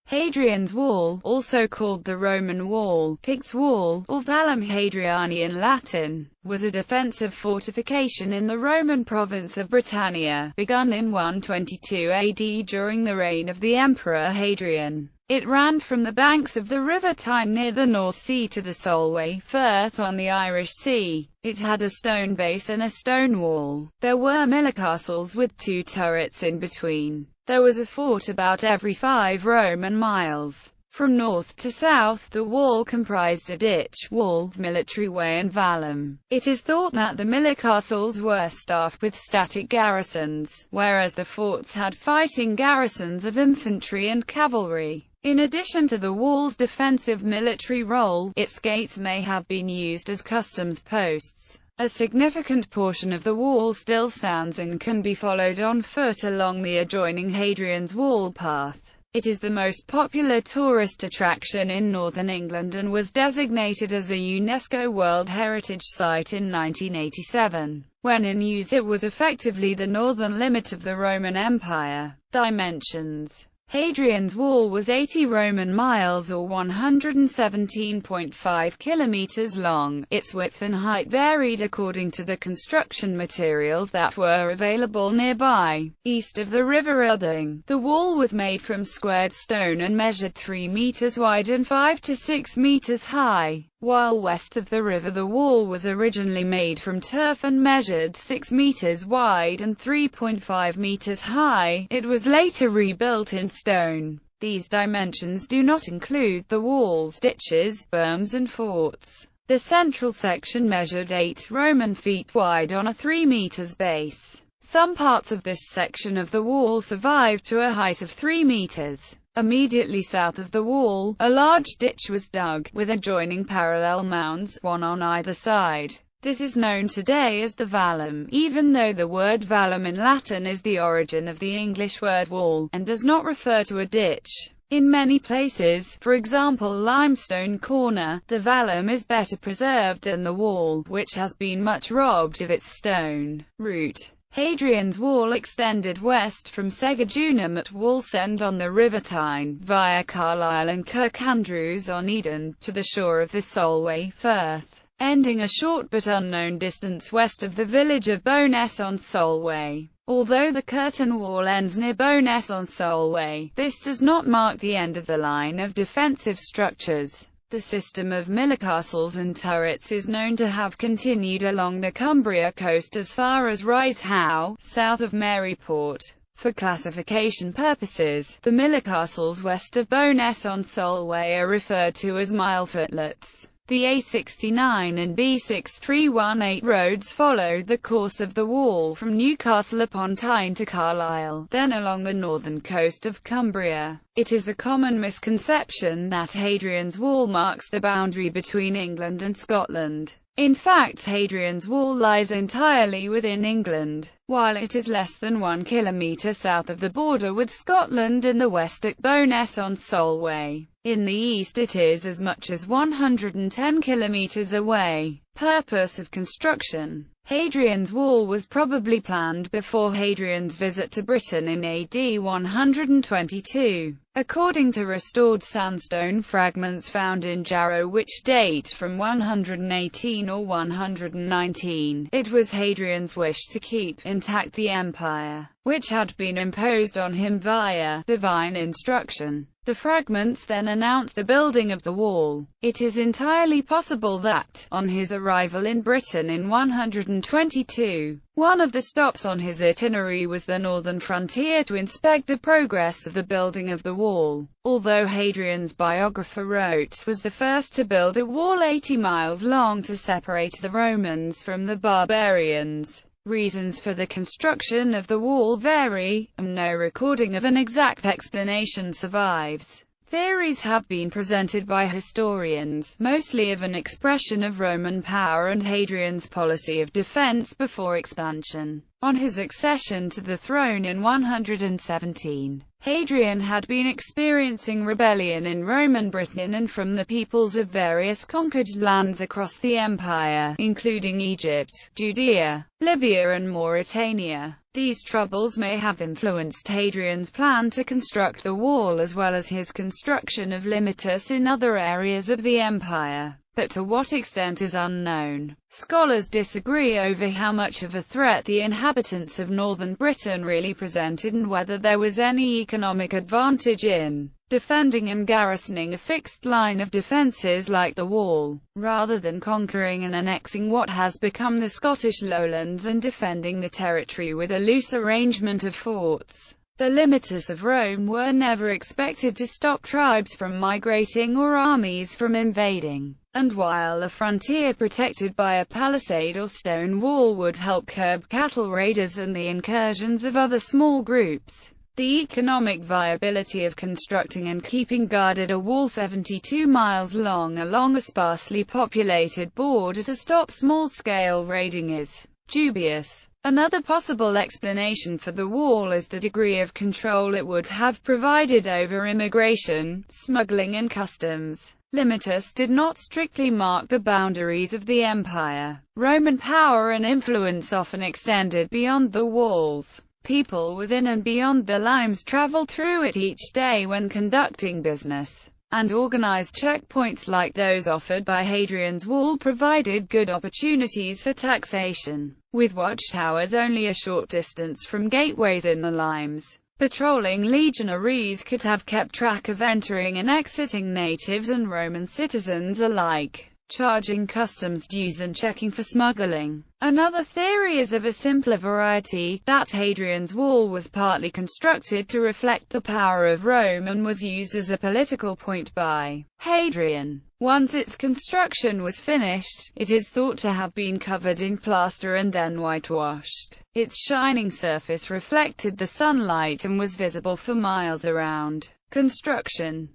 Hadrian's Wall, also called the Roman Wall, Pict's Wall, or Vallum Hadriani in Latin, was a defensive fortification in the Roman province of Britannia, begun in 122 AD during the reign of the Emperor Hadrian. It ran from the banks of the River Tyne near the North Sea to the Solway Firth on the Irish Sea. It had a stone base and a stone wall. There were miller castles with 2 turrets in between. There was a fort about every 5 Roman miles. From north to south, the wall comprised a ditch, wall, military way and vallum. It is thought that the miller castles were staffed with static garrisons, whereas the forts had fighting garrisons of infantry and cavalry. In addition to the wall's defensive military role, its gates may have been used as customs posts. A significant portion of the wall still stands and can be followed on foot along the adjoining Hadrian's Wall path. It is the most popular tourist attraction in northern England and was designated as a UNESCO World Heritage Site in 1987. When in use, it was effectively the northern limit of the Roman Empire. Dimensions: Hadrian's Wall was 80 Roman miles or 117.5 kilometers long. Its width and height varied according to the construction materials that were available nearby. East of the River Uthing, the wall was made from squared stone and measured 3 meters wide and 5 to 6 meters high. While west of the river, the wall was originally made from turf and measured 6 meters wide and 3.5 meters high. It was later rebuilt in stone. These dimensions do not include the walls, ditches, berms and forts. The central section measured 8 Roman feet wide on a 3 meters base. Some parts of this section of the wall survived to a height of 3 meters. Immediately south of the wall, a large ditch was dug, with adjoining parallel mounds, one on either side. This is known today as the Vallum, even though the word vallum in Latin is the origin of the English word wall, and does not refer to a ditch. In many places, for example Limestone Corner, the vallum is better preserved than the wall, which has been much robbed of its stone root. Hadrian's Wall extended west from Segedunum at Wallsend on the River Tyne, via Carlisle and Kirkandrews on Eden, to the shore of the Solway Firth, ending a short but unknown distance west of the village of Bowness-on-Solway. Although the Curtain Wall ends near Bowness-on-Solway, this does not mark the end of the line of defensive structures. The system of miller castles and turrets is known to have continued along the Cumbria coast as far as Ricehowe, south of Maryport. For classification purposes, the miller castles west of Bowness-on-Solway are referred to as milefootlet. The A69 and B6318 roads follow the course of the wall from Newcastle upon Tyne to Carlisle, then along the northern coast of Cumbria. It is a common misconception that Hadrian's Wall marks the boundary between England and Scotland. In fact, Hadrian's Wall lies entirely within England, while it is less than 1 kilometre south of the border with Scotland in the west at Bowness-on-Solway. In the east it is as much as 110 kilometres away. Purpose of construction: Hadrian's Wall was probably planned before Hadrian's visit to Britain in AD 122. According to restored sandstone fragments found in Jarrow which date from 118 or 119, it was Hadrian's wish to keep intact the empire, which had been imposed on him via divine instruction. The fragments then announce the building of the wall. It is entirely possible that, on his arrival in Britain in 122, one of the stops on his itinerary was the northern frontier to inspect the progress of the building of the wall. Although Hadrian's biographer wrote, was the first to build a wall 80 miles long to separate the Romans from the barbarians. Reasons for the construction of the wall vary, and no recording of an exact explanation survives. Theories have been presented by historians, mostly of an expression of Roman power and Hadrian's policy of defense before expansion. On his accession to the throne in 117, Hadrian had been experiencing rebellion in Roman Britain and from the peoples of various conquered lands across the empire, including Egypt, Judea, Libya and Mauritania. These troubles may have influenced Hadrian's plan to construct the wall as well as his construction of limites in other areas of the empire, but to what extent is unknown. Scholars disagree over how much of a threat the inhabitants of northern Britain really presented and whether there was any economic advantage in defending and garrisoning a fixed line of defences like the wall, rather than conquering and annexing what has become the Scottish lowlands and defending the territory with a loose arrangement of forts. The limites of Rome were never expected to stop tribes from migrating or armies from invading, and while a frontier protected by a palisade or stone wall would help curb cattle raiders and the incursions of other small groups, the economic viability of constructing and keeping guarded a wall 72 miles long along a sparsely populated border to stop small-scale raiding is dubious. Another possible explanation for the wall is the degree of control it would have provided over immigration, smuggling and customs. Limites did not strictly mark the boundaries of the empire. Roman power and influence often extended beyond the walls. People within and beyond the limes traveled through it each day when conducting business, and organized checkpoints like those offered by Hadrian's wall provided good opportunities for taxation, with watchtowers only a short distance from gateways in the limes. Patrolling legionaries could have kept track of entering and exiting natives and Roman citizens alike, charging customs dues and checking for smuggling. Another theory is of a simpler variety, that Hadrian's wall was partly constructed to reflect the power of Rome and was used as a political point by Hadrian. Once its construction was finished, it is thought to have been covered in plaster and then whitewashed. Its shining surface reflected the sunlight and was visible for miles around. Construction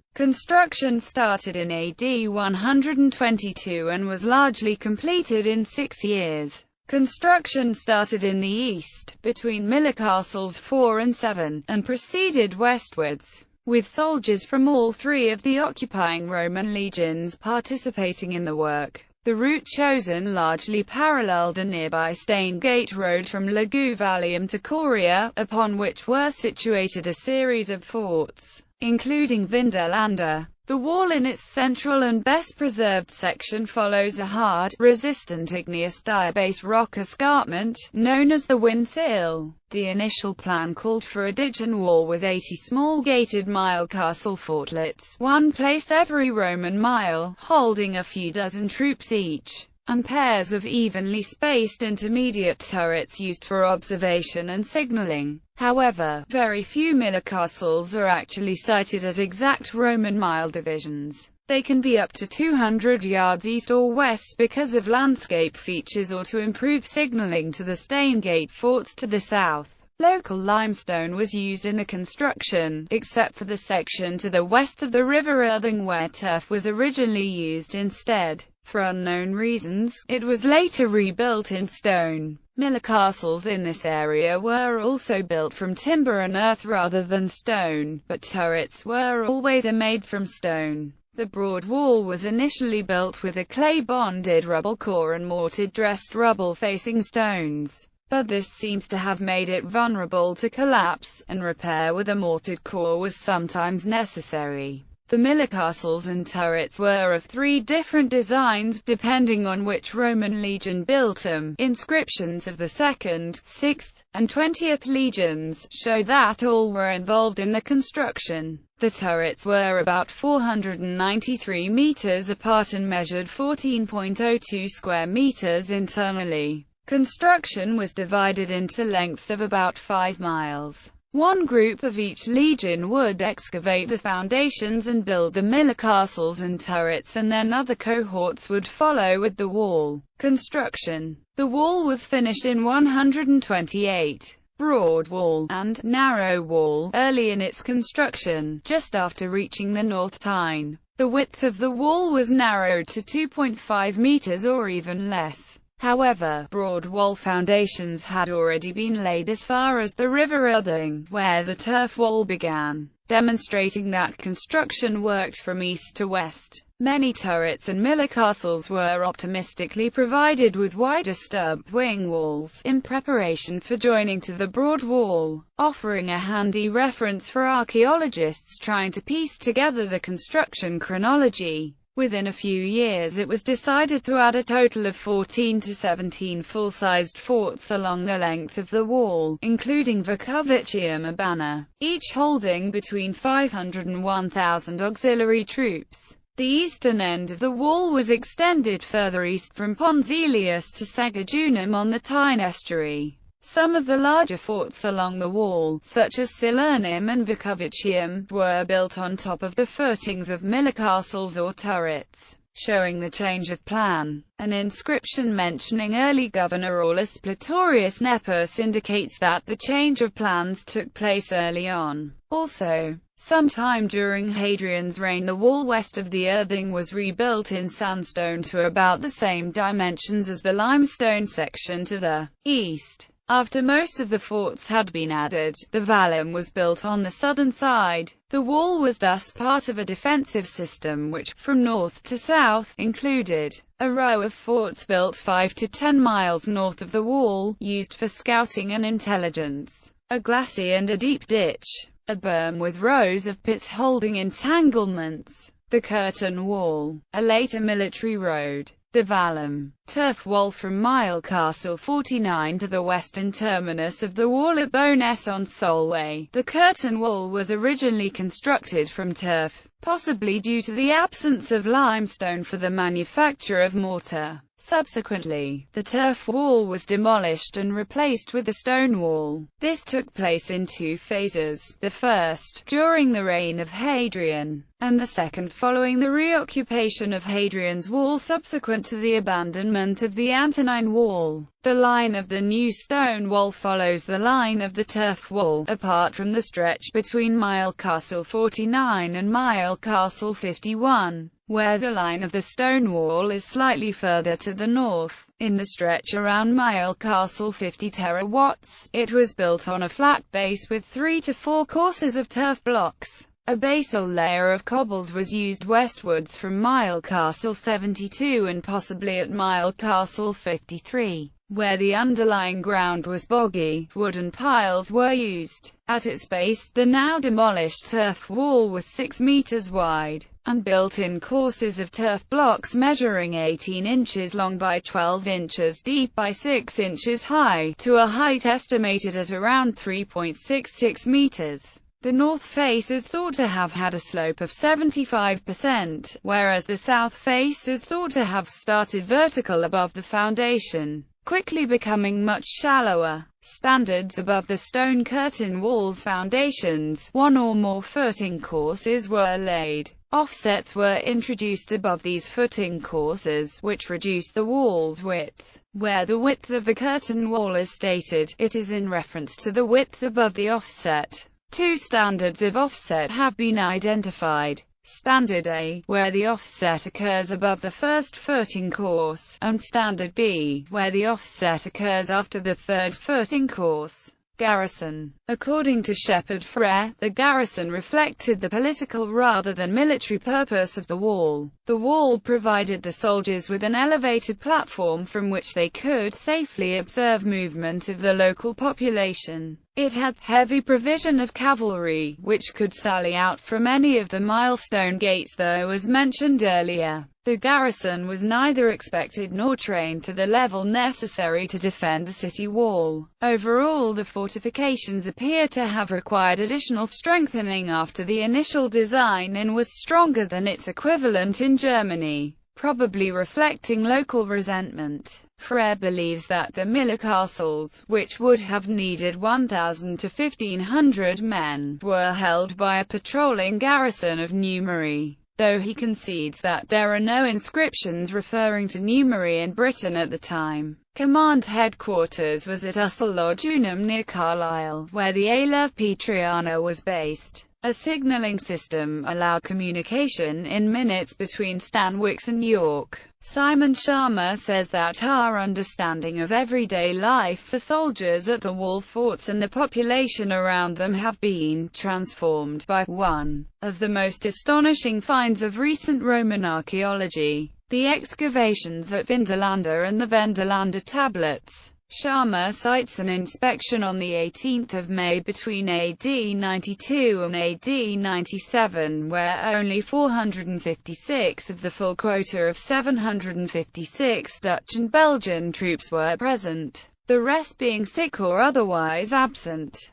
started in AD 122 and was largely completed in 6 years. Construction started in the east, between Millicastles 4 and 7, and proceeded westwards, with soldiers from all three of the occupying Roman legions participating in the work. The route chosen largely paralleled a nearby Stanegate road from Laguna Vallum to Coria, upon which were situated a series of forts, including Vindolanda. The wall in its central and best-preserved section follows a hard, resistant igneous diabase rock escarpment, known as the Windsill. The initial plan called for a ditch and wall with 80 small gated mile castle fortlets, one placed every Roman mile, holding a few dozen troops each, and pairs of evenly spaced intermediate turrets used for observation and signaling. However, very few millicastles are actually sited at exact Roman mile divisions. They can be up to 200 yards east or west because of landscape features or to improve signaling to the Stanegate forts to the south. Local limestone was used in the construction, except for the section to the west of the River Irthing where turf was originally used instead. For unknown reasons, it was later rebuilt in stone. Millicastles in this area were also built from timber and earth rather than stone, but turrets were always made from stone. The broad wall was initially built with a clay-bonded rubble core and mortared dressed rubble facing stones, but this seems to have made it vulnerable to collapse, and repair with a mortared core was sometimes necessary. The millicastles and turrets were of 3 different designs, depending on which Roman legion built them. Inscriptions of the 2nd, 6th, and 20th legions show that all were involved in the construction. The turrets were about 493 meters apart and measured 14.02 square meters internally. Construction was divided into lengths of about 5 miles. One group of each legion would excavate the foundations and build the millicastles and turrets, and then other cohorts would follow with the wall construction. The wall was finished in 128. Broad wall and narrow wall early in its construction, just after reaching the North Tyne. The width of the wall was narrowed to 2.5 meters or even less. However, broad wall foundations had already been laid as far as the River Uthing, where the turf wall began, demonstrating that construction worked from east to west. Many turrets and miller castles were optimistically provided with wider stub wing walls, in preparation for joining to the broad wall, offering a handy reference for archaeologists trying to piece together the construction chronology. Within a few years it was decided to add a total of 14 to 17 full-sized forts along the length of the wall, including Vukovicium Urbana, each holding between 500 and 1,000 auxiliary troops. The eastern end of the wall was extended further east from Ponzelius to Sagajunum on the Tyne estuary. Some of the larger forts along the wall, such as Salernum and Vukovicium, were built on top of the footings of miller castles or turrets, showing the change of plan. An inscription mentioning early governor Aulus Platorius Nepos indicates that the change of plans took place early on. Also, sometime during Hadrian's reign, the wall west of the Uthing was rebuilt in sandstone to about the same dimensions as the limestone section to the east. After most of the forts had been added, the Vallum was built on the southern side. The wall was thus part of a defensive system which, from north to south, included a row of forts built 5 to 10 miles north of the wall, used for scouting and intelligence, a glacis and a deep ditch, a berm with rows of pits holding entanglements, the curtain wall, a later military road, the Vallum, turf wall from Mile Castle 49 to the western terminus of the wall at Bonnes-on-Solway. The curtain wall was originally constructed from turf, possibly due to the absence of limestone for the manufacture of mortar. Subsequently, the turf wall was demolished and replaced with a stone wall. This took place in two phases, the first, during the reign of Hadrian, and the second following the reoccupation of Hadrian's wall subsequent to the abandonment of the Antonine wall. The line of the new stone wall follows the line of the turf wall, apart from the stretch between Mile Castle 49 and Mile Castle 51, where the line of the stone wall is slightly further to the north. In the stretch around Mile Castle 50 terawatts, it was built on a flat base with 3 to 4 courses of turf blocks. A basal layer of cobbles was used westwards from Mile Castle 72 and possibly at Mile Castle 53. Where the underlying ground was boggy, wooden piles were used. At its base, the now demolished turf wall was 6 meters wide, and built in courses of turf blocks measuring 18 inches long by 12 inches deep by 6 inches high, to a height estimated at around 3.66 meters. The north face is thought to have had a slope of 75%, whereas the south face is thought to have started vertical above the foundation, quickly becoming much shallower. Standards above the stone curtain wall's foundations, one or more footing courses were laid. Offsets were introduced above these footing courses, which reduced the wall's width. Where the width of the curtain wall is stated, it is in reference to the width above the offset. Two standards of offset have been identified. Standard A, where the offset occurs above the first footing course, and Standard B, where the offset occurs after the third footing course. Garrison. According to Shepard Frere, the garrison reflected the political rather than military purpose of the wall. The wall provided the soldiers with an elevated platform from which they could safely observe movement of the local population. It had heavy provision of cavalry, which could sally out from any of the milestone gates, though, as mentioned earlier, the garrison was neither expected nor trained to the level necessary to defend a city wall. Overall, the fortifications appear to have required additional strengthening after the initial design and was stronger than its equivalent in Germany, probably reflecting local resentment. Frere believes that the miller castles, which would have needed 1,000 to 1,500 men, were held by a patrolling garrison of Numeri, though he concedes that there are no inscriptions referring to Numeri in Britain at the time. Command headquarters was at Usselodunum near Carlisle, where the Aula Petriana was based. A signaling system allowed communication in minutes between Stanwix and York. Simon Sharma says that our understanding of everyday life for soldiers at the wall forts and the population around them have been transformed by one of the most astonishing finds of recent Roman archaeology, the excavations at Vindolanda and the Vendolanda tablets. Sharma cites an inspection on the 18th of May between AD 92 and AD 97 where only 456 of the full quota of 756 Dutch and Belgian troops were present, the rest being sick or otherwise absent.